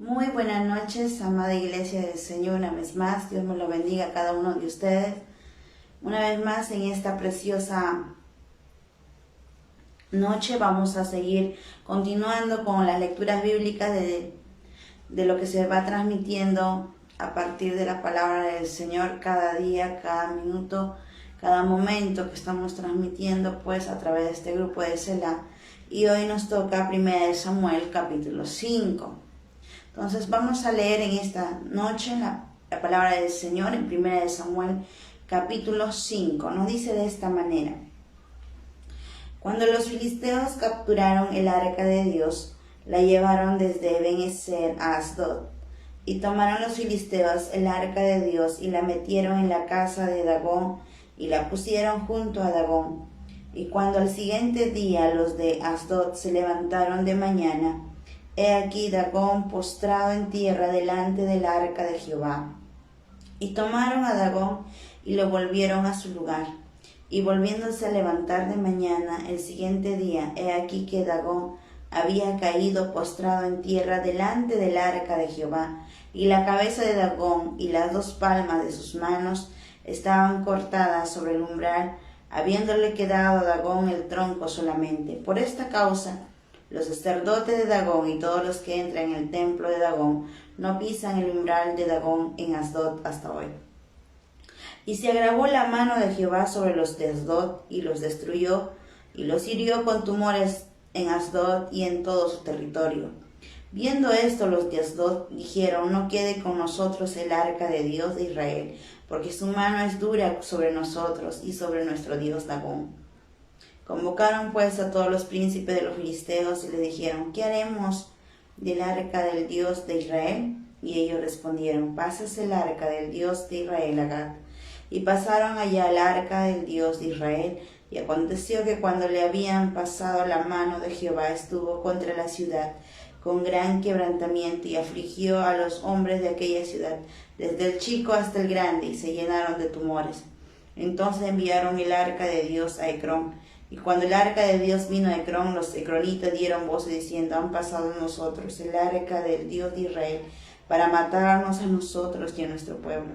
Muy buenas noches, amada Iglesia del Señor, una vez más. Dios me lo bendiga a cada uno de ustedes. Una vez más en esta preciosa noche vamos a seguir continuando con las lecturas bíblicas de lo que se va transmitiendo a partir de la palabra del Señor cada día, cada minuto, cada momento que estamos transmitiendo pues a través de este grupo de Selah. Y hoy nos toca 1 Samuel capítulo 5. Entonces vamos a leer en esta noche la palabra del Señor en 1 Samuel capítulo 5. Nos dice de esta manera: Cuando los filisteos capturaron el arca de Dios, la llevaron desde Ben-ezer a Asdod. Y tomaron los filisteos el arca de Dios y la metieron en la casa de Dagón y la pusieron junto a Dagón. Y cuando al siguiente día los de Asdod se levantaron de mañana, he aquí Dagón postrado en tierra delante del arca de Jehová. Y tomaron a Dagón y lo volvieron a su lugar. Y volviéndose a levantar de mañana el siguiente día, he aquí que Dagón había caído postrado en tierra delante del arca de Jehová, y la cabeza de Dagón y las dos palmas de sus manos estaban cortadas sobre el umbral, habiéndole quedado a Dagón el tronco solamente. Por esta causa, los sacerdotes de Dagón y todos los que entran en el templo de Dagón no pisan el umbral de Dagón en Asdod hasta hoy. Y se agravó la mano de Jehová sobre los de Asdod y los destruyó y los hirió con tumores en Asdod y en todo su territorio. Viendo esto, los de Asdod dijeron: no quede con nosotros el arca de Dios de Israel, porque su mano es dura sobre nosotros y sobre nuestro Dios Dagón. Convocaron pues a todos los príncipes de los filisteos y le dijeron: ¿qué haremos del arca del Dios de Israel? Y ellos respondieron: pásase el arca del Dios de Israel a Gat. Y pasaron allá el arca del Dios de Israel. Y aconteció que cuando le habían pasado, la mano de Jehová estuvo contra la ciudad con gran quebrantamiento, y afligió a los hombres de aquella ciudad, desde el chico hasta el grande, y se llenaron de tumores. Entonces enviaron el arca de Dios a Ecrón. Y cuando el arca de Dios vino a Ecrón, los ecronitas dieron voces diciendo: han pasado a nosotros el arca del Dios de Israel para matarnos a nosotros y a nuestro pueblo.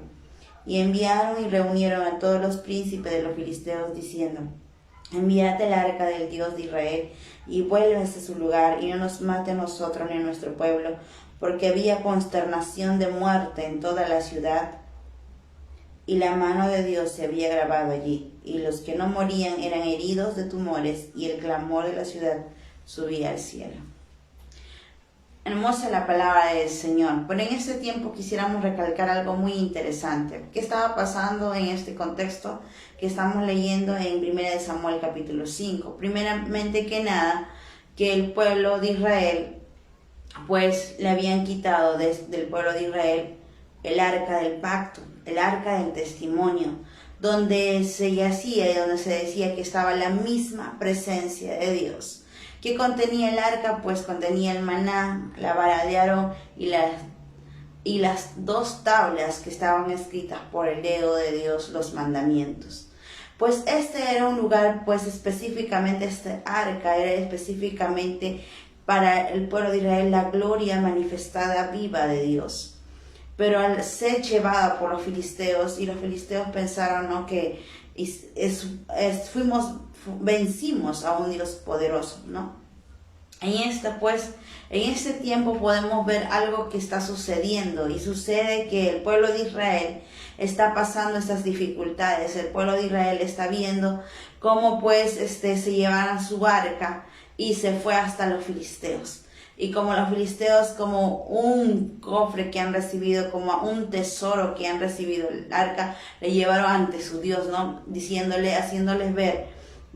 Y enviaron y reunieron a todos los príncipes de los filisteos diciendo: enviad el arca del Dios de Israel y vuélvase a su lugar y no nos mate a nosotros ni a nuestro pueblo, porque había consternación de muerte en toda la ciudad y la mano de Dios se había grabado allí, y los que no morían eran heridos de tumores, y el clamor de la ciudad subía al cielo. Hermosa la palabra del Señor, pero en este tiempo quisiéramos recalcar algo muy interesante. ¿Qué estaba pasando en este contexto que estamos leyendo en 1 Samuel capítulo 5? Primeramente que nada, que el pueblo de Israel, pues le habían quitado del pueblo de Israel el arca del pacto, el arca del testimonio, donde se yacía y donde se decía que estaba la misma presencia de Dios. ¿Qué contenía el arca? Pues contenía el maná, la vara de Aarón y las dos tablas que estaban escritas por el dedo de Dios, los mandamientos. Pues este era un lugar, pues específicamente este arca era específicamente para el pueblo de Israel la gloria manifestada viva de Dios. Pero al ser llevada por los filisteos, y los filisteos pensaron, ¿no?, que vencimos a un Dios poderoso, ¿no? En este tiempo podemos ver algo que está sucediendo, y sucede que el pueblo de Israel está pasando estas dificultades. El pueblo de Israel está viendo cómo pues se llevaron su arca y se fue hasta los filisteos. Y como los filisteos, como un cofre que han recibido, como un tesoro que han recibido el arca, le llevaron ante su Dios, ¿no? Haciéndoles ver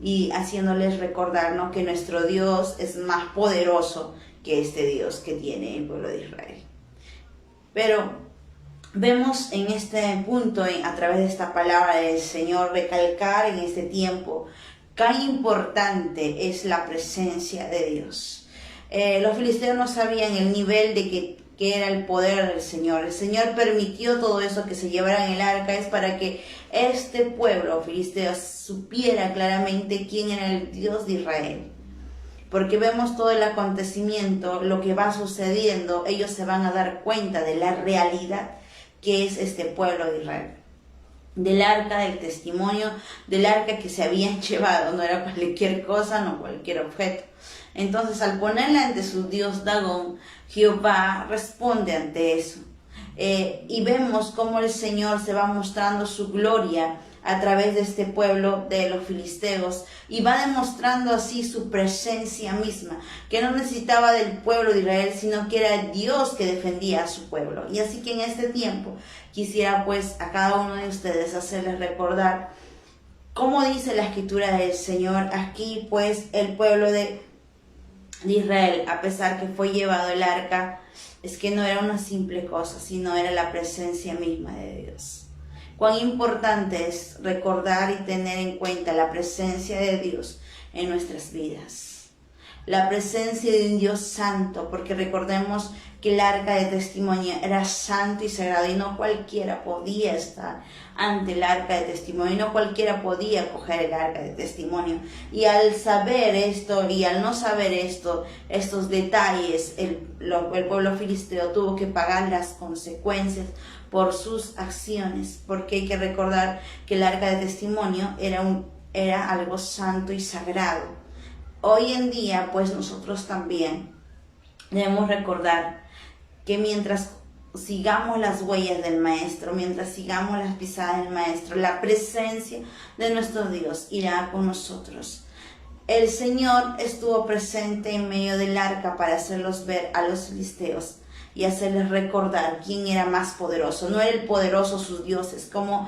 y haciéndoles recordar, ¿no?, que nuestro Dios es más poderoso que este Dios que tiene el pueblo de Israel. Pero vemos en este punto, a través de esta palabra del Señor, recalcar en este tiempo cuán importante es la presencia de Dios. Los filisteos no sabían el nivel de que era el poder del Señor. El Señor permitió todo eso, que se llevara en el arca, es para que este pueblo filisteo supiera claramente quién era el Dios de Israel. porque vemos todo el acontecimiento, lo que va sucediendo, ellos se van a dar cuenta de la realidad que es este pueblo de Israel. Del arca del testimonio, del arca que se habían llevado, no era cualquier cosa, no cualquier objeto. Entonces, al ponerla ante su dios Dagón, Jehová responde ante eso. Y vemos cómo el Señor se va mostrando su gloria a través de este pueblo de los filisteos, y va demostrando así su presencia misma, que no necesitaba del pueblo de Israel, sino que era Dios que defendía a su pueblo. Y así que en este tiempo quisiera pues a cada uno de ustedes hacerles recordar cómo dice la escritura del Señor. Aquí pues el pueblo de Israel, a pesar que fue llevado el arca, es que no era una simple cosa, sino era la presencia misma de Dios. Cuán importante es recordar y tener en cuenta la presencia de Dios en nuestras vidas. La presencia de un Dios santo, porque recordemos que el arca de testimonio era santo y sagrado, y no cualquiera podía estar ante el arca de testimonio, y no cualquiera podía coger el arca de testimonio. Y al saber esto y al no saber estos detalles, el pueblo filisteo tuvo que pagar las consecuencias por sus acciones, porque hay que recordar que el arca de testimonio era algo santo y sagrado. Hoy en día, pues nosotros también debemos recordar que mientras sigamos las huellas del Maestro, mientras sigamos las pisadas del Maestro, la presencia de nuestro Dios irá con nosotros. El Señor estuvo presente en medio del arca para hacerlos ver a los filisteos y hacerles recordar quién era más poderoso. No era el poderoso sus dioses, como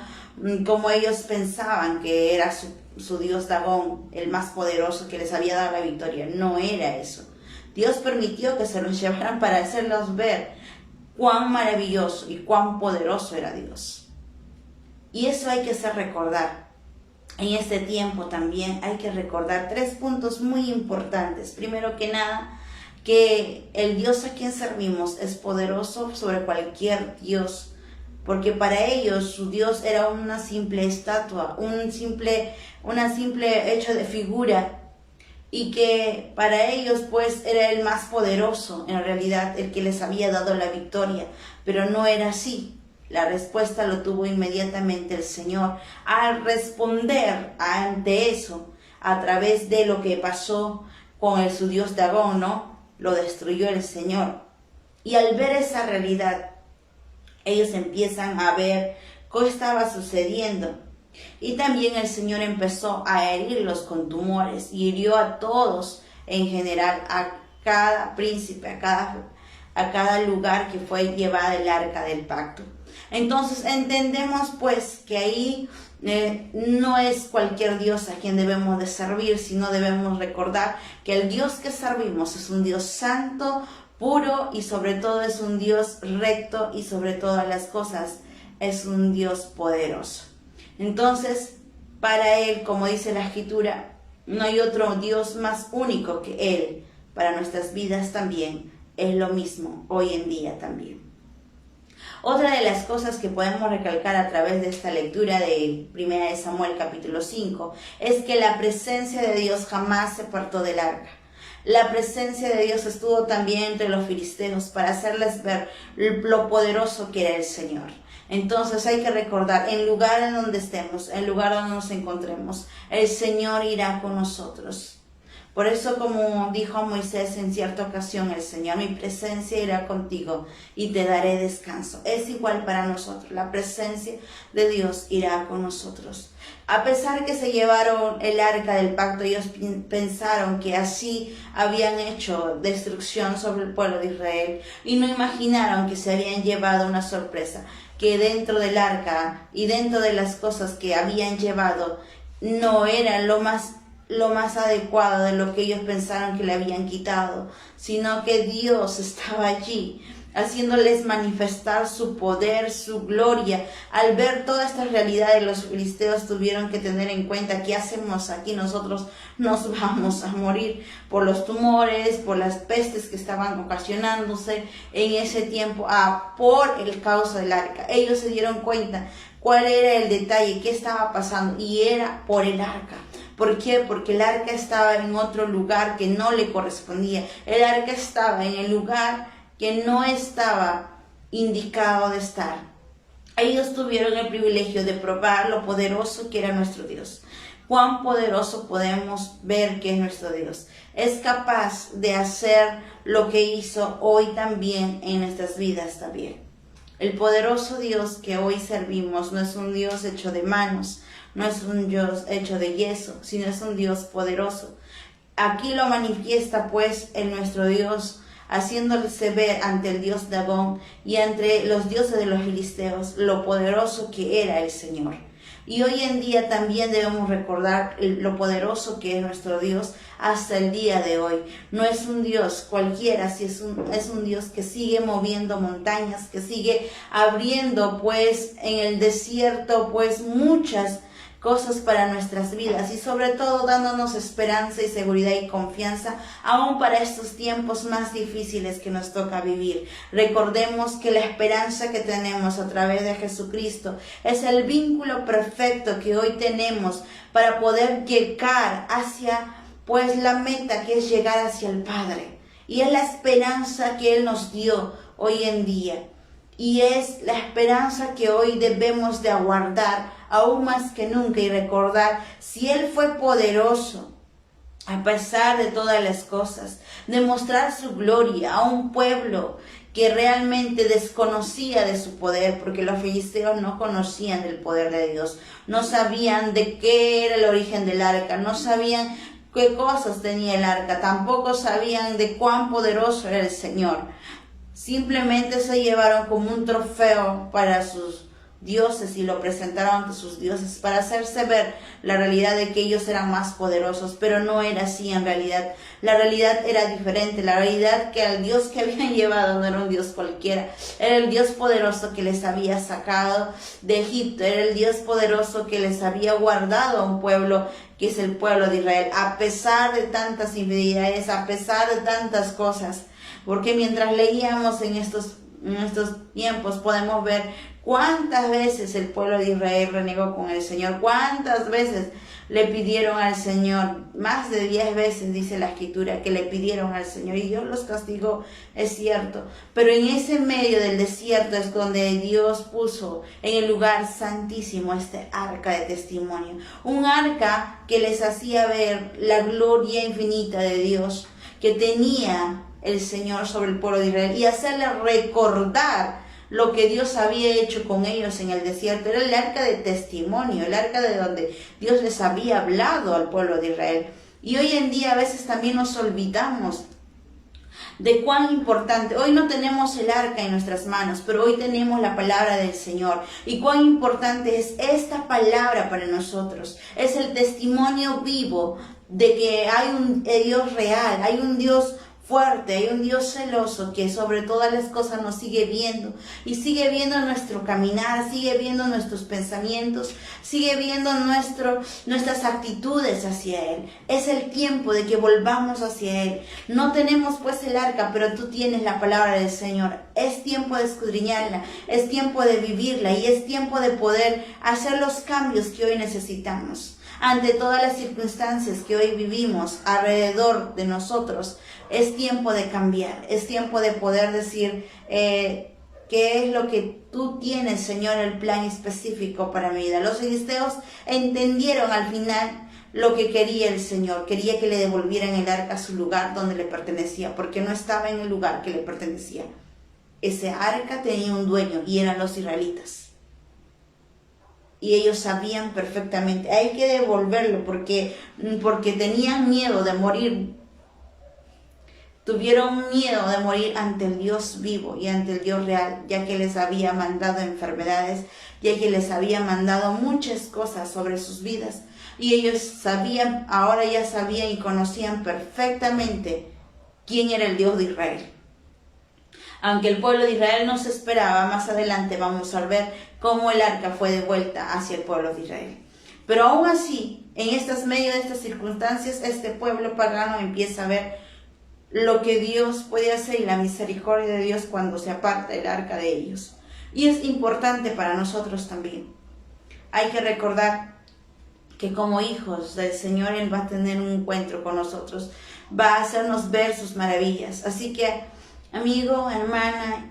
ellos pensaban que era su dios Dagón, el más poderoso que les había dado la victoria. No era eso. Dios permitió que se los llevaran para hacerlos ver cuán maravilloso y cuán poderoso era Dios. Y eso hay que hacer recordar. En este tiempo también hay que recordar 3 puntos muy importantes. Primero que nada, que el Dios a quien servimos es poderoso sobre cualquier Dios, porque para ellos su Dios era una simple estatua, una simple hecho de figura, y que para ellos pues era el más poderoso, en realidad el que les había dado la victoria, pero no era así. La respuesta lo tuvo inmediatamente el Señor al responder ante eso a través de lo que pasó con su dios Dagón, ¿no? Lo destruyó el Señor. Y al ver esa realidad, ellos empiezan a ver qué estaba sucediendo. Y también el Señor empezó a herirlos con tumores y hirió a todos en general, a cada príncipe, a cada lugar que fue llevada el arca del pacto. Entonces entendemos pues que ahí no es cualquier Dios a quien debemos de servir, sino debemos recordar que el Dios que servimos es un Dios santo, puro, y sobre todo es un Dios recto, y sobre todas las cosas es un Dios poderoso. Entonces, para Él, como dice la Escritura, no hay otro Dios más único que Él. Para nuestras vidas también es lo mismo hoy en día también. Otra de las cosas que podemos recalcar a través de esta lectura de 1 Samuel capítulo 5 es que la presencia de Dios jamás se apartó del arca. La presencia de Dios estuvo también entre los filisteos para hacerles ver lo poderoso que era el Señor. Entonces hay que recordar, en lugar en donde estemos, en lugar donde nos encontremos, el Señor irá con nosotros. Por eso, como dijo Moisés en cierta ocasión el Señor, mi presencia irá contigo y te daré descanso. Es igual para nosotros, la presencia de Dios irá con nosotros. A pesar que se llevaron el arca del pacto, ellos pensaron que así habían hecho destrucción sobre el pueblo de Israel y no imaginaron que se habían llevado una sorpresa, que dentro del arca y dentro de las cosas que habían llevado no era lo más adecuado de lo que ellos pensaron que le habían quitado, sino que Dios estaba allí haciéndoles manifestar su poder, su gloria. Al ver toda esta realidad, los filisteos tuvieron que tener en cuenta: ¿qué hacemos aquí? Nosotros nos vamos a morir por los tumores, por las pestes que estaban ocasionándose en ese tiempo, por el causa del arca. Ellos se dieron cuenta cuál era el detalle, qué estaba pasando, y era por el arca. ¿Por qué? Porque el arca estaba en otro lugar que no le correspondía. El arca estaba en el lugar que no estaba indicado de estar. Ellos tuvieron el privilegio de probar lo poderoso que era nuestro Dios. Cuán poderoso podemos ver que es nuestro Dios. Es capaz de hacer lo que hizo hoy también en nuestras vidas también. El poderoso Dios que hoy servimos no es un Dios hecho de manos, no es un Dios hecho de yeso, sino es un Dios poderoso. Aquí lo manifiesta pues en nuestro Dios, haciéndose ver ante el Dios Dagón y entre los dioses de los filisteos lo poderoso que era el Señor. Y hoy en día también debemos recordar lo poderoso que es nuestro Dios hasta el día de hoy. No es un Dios cualquiera, si es un Dios que sigue moviendo montañas, que sigue abriendo pues en el desierto pues muchas cosas para nuestras vidas y sobre todo dándonos esperanza y seguridad y confianza aún para estos tiempos más difíciles que nos toca vivir. Recordemos que la esperanza que tenemos a través de Jesucristo es el vínculo perfecto que hoy tenemos para poder llegar hacia pues la meta que es llegar hacia el Padre, y es la esperanza que Él nos dio hoy en día. Y es la esperanza que hoy debemos de aguardar aún más que nunca y recordar si Él fue poderoso a pesar de todas las cosas, demostrar su gloria a un pueblo que realmente desconocía de su poder, porque los filisteos no conocían del poder de Dios, no sabían de qué era el origen del arca, no sabían qué cosas tenía el arca, tampoco sabían de cuán poderoso era el Señor. Simplemente se llevaron como un trofeo para sus dioses y lo presentaron ante sus dioses para hacerse ver la realidad de que ellos eran más poderosos, pero no era así en realidad. La realidad era diferente, la realidad que el Dios que habían llevado no era un Dios cualquiera, era el Dios poderoso que les había sacado de Egipto, era el Dios poderoso que les había guardado a un pueblo que es el pueblo de Israel, a pesar de tantas infidelidades, a pesar de tantas cosas. Porque mientras leíamos en estos tiempos podemos ver cuántas veces el pueblo de Israel renegó con el Señor, cuántas veces le pidieron al Señor, más de 10 veces dice la Escritura que le pidieron al Señor y Dios los castigó, es cierto, pero en ese medio del desierto es donde Dios puso en el lugar santísimo este arca de testimonio, un arca que les hacía ver la gloria infinita de Dios que tenía el Señor sobre el pueblo de Israel y hacerle recordar lo que Dios había hecho con ellos en el desierto. Era el arca de testimonio, el arca de donde Dios les había hablado al pueblo de Israel. Y hoy en día a veces también nos olvidamos de cuán importante, hoy no tenemos el arca en nuestras manos, pero hoy tenemos la palabra del Señor, y cuán importante es esta palabra para nosotros. Es el testimonio vivo de que hay un Dios real, hay un Dios fuerte, hay un Dios celoso que sobre todas las cosas nos sigue viendo y sigue viendo nuestro caminar, sigue viendo nuestros pensamientos, sigue viendo nuestras actitudes hacia Él. Es el tiempo de que volvamos hacia Él. No tenemos pues el arca, pero tú tienes la palabra del Señor. Es tiempo de escudriñarla, es tiempo de vivirla y es tiempo de poder hacer los cambios que hoy necesitamos. Ante todas las circunstancias que hoy vivimos alrededor de nosotros, es tiempo de cambiar, es tiempo de poder decir qué es lo que tú tienes, Señor, el plan específico para mi vida. Los filisteos entendieron al final lo que quería el Señor, quería que le devolvieran el arca a su lugar donde le pertenecía, porque no estaba en el lugar que le pertenecía. Ese arca tenía un dueño y eran los israelitas. Y ellos sabían perfectamente, hay que devolverlo porque tenían miedo de morir. Tuvieron miedo de morir ante el Dios vivo y ante el Dios real, ya que les había mandado enfermedades, ya que les había mandado muchas cosas sobre sus vidas. Y ellos sabían, ahora ya sabían y conocían perfectamente quién era el Dios de Israel. Aunque el pueblo de Israel no se esperaba, más adelante vamos a ver cómo el arca fue devuelta hacia el pueblo de Israel. Pero aún así, en medio de estas circunstancias, este pueblo pagano empieza a ver lo que Dios puede hacer y la misericordia de Dios cuando se aparta el arca de ellos. Y es importante para nosotros también. Hay que recordar que como hijos del Señor Él va a tener un encuentro con nosotros, va a hacernos ver sus maravillas. Así que, amigo, hermana,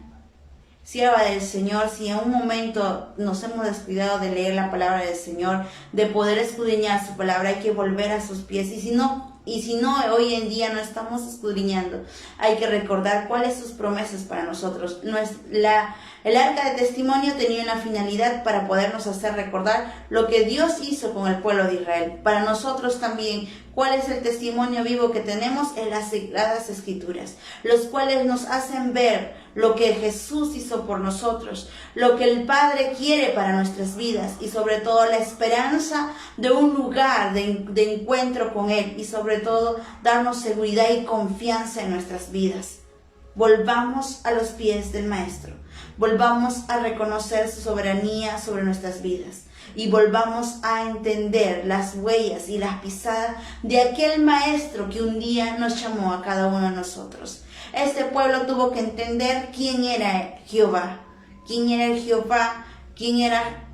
sierva del Señor, si en un momento nos hemos descuidado de leer la palabra del Señor, de poder escudriñar su palabra, hay que volver a sus pies. Y si no, hoy en día no estamos escudriñando, hay que recordar cuáles sus promesas para nosotros. El arca de testimonio tenía una finalidad para podernos hacer recordar lo que Dios hizo con el pueblo de Israel. Para nosotros también, ¿cuál es el testimonio vivo que tenemos? En las Sagradas Escrituras, los cuales nos hacen ver lo que Jesús hizo por nosotros, lo que el Padre quiere para nuestras vidas y sobre todo la esperanza de un lugar de encuentro con Él y sobre todo darnos seguridad y confianza en nuestras vidas. Volvamos a los pies del Maestro, volvamos a reconocer su soberanía sobre nuestras vidas y volvamos a entender las huellas y las pisadas de aquel Maestro que un día nos llamó a cada uno de nosotros. Este pueblo tuvo que entender quién era Jehová, quién era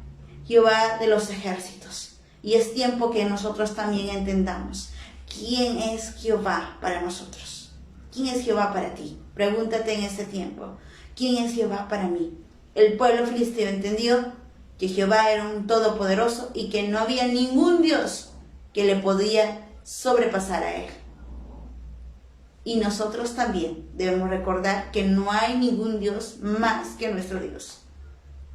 Jehová de los ejércitos. Y es tiempo que nosotros también entendamos quién es Jehová para nosotros. ¿Quién es Jehová para ti? Pregúntate en este tiempo, ¿quién es Jehová para mí? El pueblo filisteo entendió que Jehová era un todopoderoso y que no había ningún Dios que le podía sobrepasar a él. Y nosotros también debemos recordar que no hay ningún Dios más que nuestro Dios.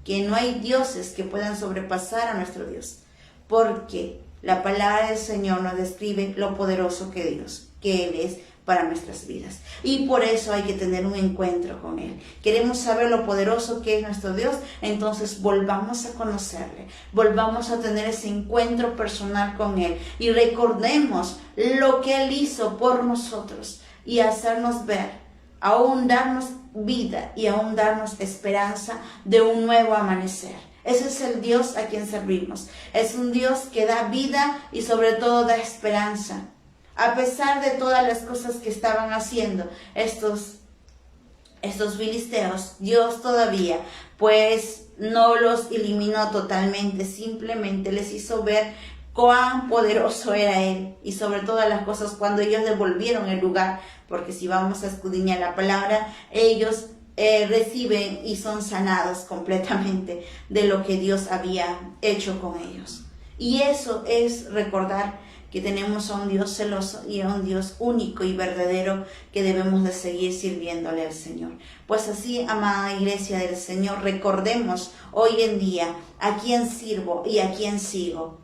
Que no hay dioses que puedan sobrepasar a nuestro Dios. Porque la palabra del Señor nos describe lo poderoso que Él es para nuestras vidas. Y por eso hay que tener un encuentro con Él. Queremos saber lo poderoso que es nuestro Dios, entonces volvamos a conocerle, volvamos a tener ese encuentro personal con Él y recordemos lo que Él hizo por nosotros y hacernos ver, aún darnos vida y aún darnos esperanza de un nuevo amanecer. Ese es el Dios a quien servimos. Es un Dios que da vida y sobre todo da esperanza. A pesar de todas las cosas que estaban haciendo estos filisteos, Dios todavía pues no los eliminó totalmente, simplemente les hizo ver cuán poderoso era Él y sobre todas las cosas cuando ellos devolvieron el lugar, porque si vamos a escudriñar la palabra, ellos reciben y son sanados completamente de lo que Dios había hecho con ellos. Y eso es recordar que tenemos a un Dios celoso y a un Dios único y verdadero que debemos de seguir sirviéndole al Señor. Pues así, amada iglesia del Señor, recordemos hoy en día a quién sirvo y a quién sigo.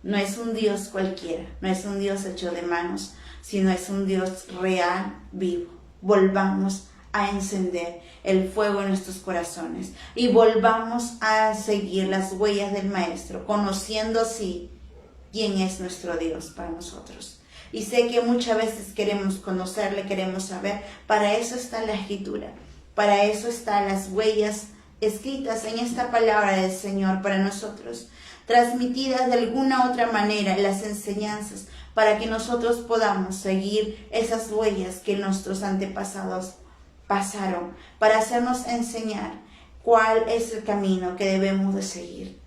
No es un Dios cualquiera, no es un Dios hecho de manos, sino es un Dios real, vivo. Volvamos a encender el fuego en nuestros corazones y volvamos a seguir las huellas del Maestro, conociendo así quién es nuestro Dios para nosotros. Y sé que muchas veces queremos conocerle, queremos saber. Para eso está la Escritura, para eso están las huellas escritas en esta palabra del Señor para nosotros, transmitidas de alguna otra manera, las enseñanzas, para que nosotros podamos seguir esas huellas que nuestros antepasados pasaron, para hacernos enseñar cuál es el camino que debemos de seguir.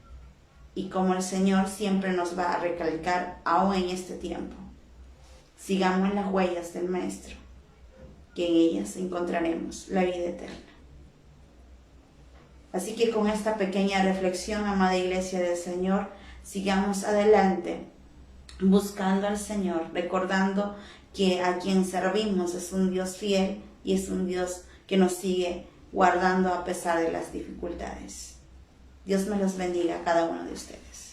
Y como el Señor siempre nos va a recalcar, aún en este tiempo, sigamos las huellas del Maestro, que en ellas encontraremos la vida eterna. Así que con esta pequeña reflexión, amada iglesia del Señor, sigamos adelante, buscando al Señor, recordando que a quien servimos es un Dios fiel y es un Dios que nos sigue guardando a pesar de las dificultades. Dios me los bendiga a cada uno de ustedes.